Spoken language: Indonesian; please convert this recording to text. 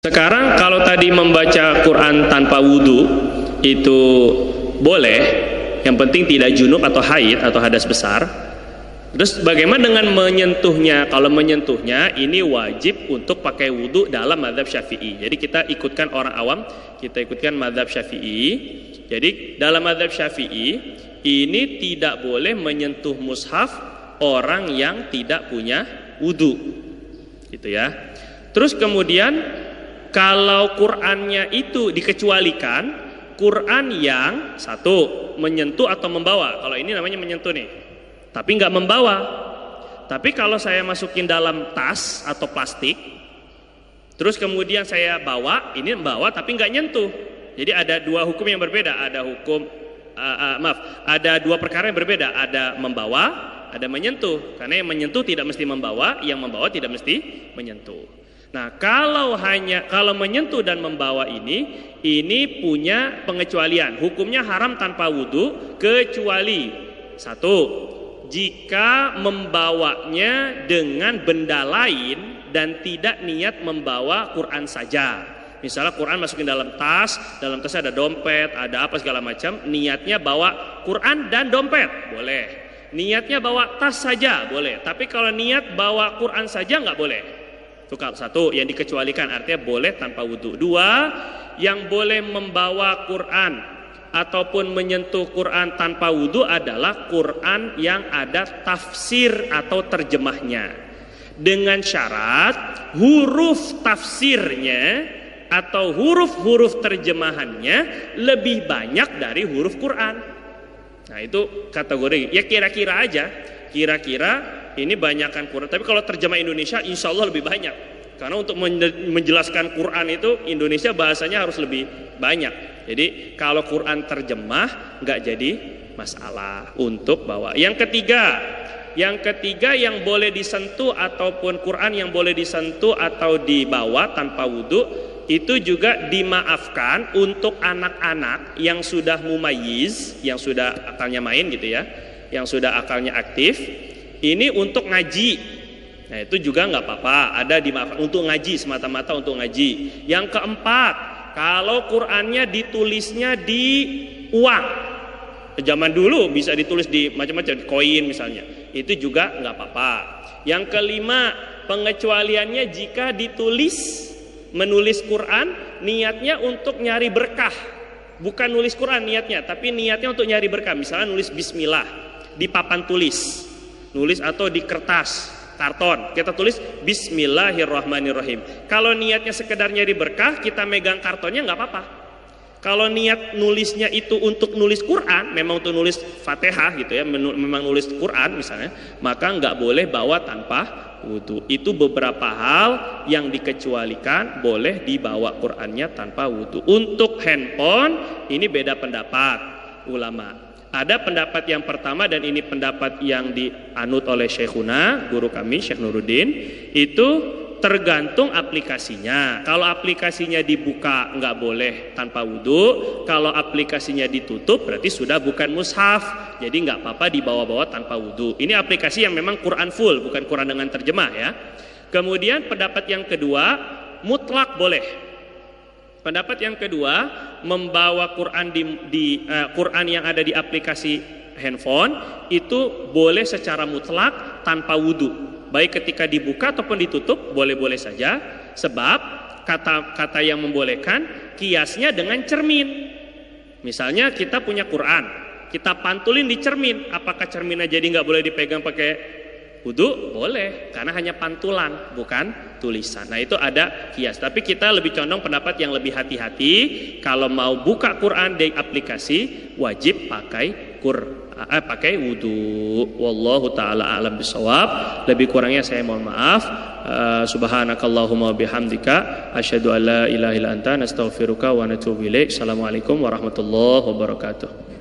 Sekarang kalau tadi membaca Quran tanpa wudhu itu boleh, yang penting tidak junub atau haid atau hadas besar. Terus bagaimana dengan menyentuhnya? Kalau menyentuhnya ini wajib untuk pakai wudhu dalam mazhab Syafi'i. Jadi kita ikutkan orang awam, kita ikutkan mazhab Syafi'i. Jadi dalam mazhab Syafi'i ini tidak boleh menyentuh mushaf orang yang tidak punya wudhu, gitu ya. Terus kemudian kalau Qur'annya itu dikecualikan, Qur'an yang satu menyentuh atau membawa. Kalau ini namanya menyentuh nih, tapi nggak membawa. Tapi kalau saya masukin dalam tas atau plastik, terus kemudian saya bawa, ini membawa tapi nggak nyentuh. Jadi ada dua hukum yang berbeda. Ada hukum, ada dua perkara yang berbeda. Ada membawa, ada menyentuh. Karena yang menyentuh tidak mesti membawa, yang membawa tidak mesti menyentuh. Nah, kalau menyentuh dan membawa ini punya pengecualian. Hukumnya haram tanpa wudhu kecuali satu, jika membawanya dengan benda lain dan tidak niat membawa Quran saja. Misalnya Quran masukin dalam tasnya ada dompet, ada apa segala macam, niatnya bawa Quran dan dompet, boleh. Niatnya bawa tas saja, boleh. Tapi kalau niat bawa Quran saja nggak boleh. Itu satu yang dikecualikan, artinya boleh tanpa wudhu. Dua, yang boleh membawa Quran ataupun menyentuh Quran tanpa wudhu adalah Quran yang ada tafsir atau terjemahnya, dengan syarat huruf tafsirnya atau huruf-huruf terjemahannya lebih banyak dari huruf Quran. Nah itu kategori, ya kira-kira aja, kira-kira ini banyakkan Quran. Tapi kalau terjemah Indonesia insya Allah lebih banyak. Karena untuk menjelaskan Quran itu Indonesia bahasanya harus lebih banyak. Jadi kalau Quran terjemah nggak jadi masalah untuk bawa. Yang ketiga yang boleh disentuh ataupun Quran yang boleh disentuh atau dibawa tanpa wudhu itu juga dimaafkan untuk anak-anak yang sudah mumayyiz, yang sudah akalnya main gitu ya, yang sudah akalnya aktif. Ini untuk ngaji, nah itu juga nggak apa-apa, ada dimaafkan untuk ngaji, semata-mata untuk ngaji. Yang keempat, kalau Qur'annya ditulisnya di uang, zaman dulu bisa ditulis di macam-macam, koin misalnya, itu juga nggak apa-apa. Yang kelima, pengecualiannya jika menulis Quran, niatnya untuk nyari berkah, bukan nulis Quran niatnya, tapi niatnya untuk nyari berkah. Misalnya nulis Bismillah di papan tulis, nulis atau di kertas karton kita tulis Bismillahirrahmanirrahim. Kalau niatnya sekedar nyari berkah, kita megang kartonnya nggak apa-apa. Kalau niat nulisnya itu untuk nulis Quran, memang untuk nulis Fatihah gitu ya, memang nulis Quran misalnya, maka nggak boleh bawa tanpa wudhu. Itu beberapa hal yang dikecualikan, boleh dibawa Qurannya tanpa wudhu. Untuk handphone ini beda pendapat ulama. Ada pendapat yang pertama, dan ini pendapat yang dianut oleh Syekhuna, guru kami Syekh Nuruddin, itu tergantung aplikasinya. Kalau aplikasinya dibuka nggak boleh tanpa wudhu. Kalau aplikasinya ditutup berarti sudah bukan mushaf, jadi nggak apa-apa dibawa-bawa tanpa wudhu. Ini aplikasi yang memang Quran full, bukan Quran dengan terjemah ya. Kemudian pendapat yang kedua, mutlak boleh. Pendapat yang kedua, membawa Quran Quran yang ada di aplikasi handphone itu boleh secara mutlak tanpa wudhu. Baik ketika dibuka ataupun ditutup boleh-boleh saja. Sebab kata yang membolehkan kiasnya dengan cermin. Misalnya kita punya Quran, kita pantulin di cermin. Apakah cerminnya jadi nggak boleh dipegang pakai wudhu? Boleh, karena hanya pantulan, bukan tulisan. Nah itu ada kias. Tapi kita lebih condong pendapat yang lebih hati-hati. Kalau mau buka Quran di aplikasi, wajib pakai pakai wudhu. Wallahu ta'ala a'lam bishawab. Lebih kurangnya saya mohon maaf. Subhanakallahumma bihamdika asyhadu an la ilaha illa anta nastaghfiruka wa natubu ilaik. Assalamualaikum warahmatullahi wabarakatuh.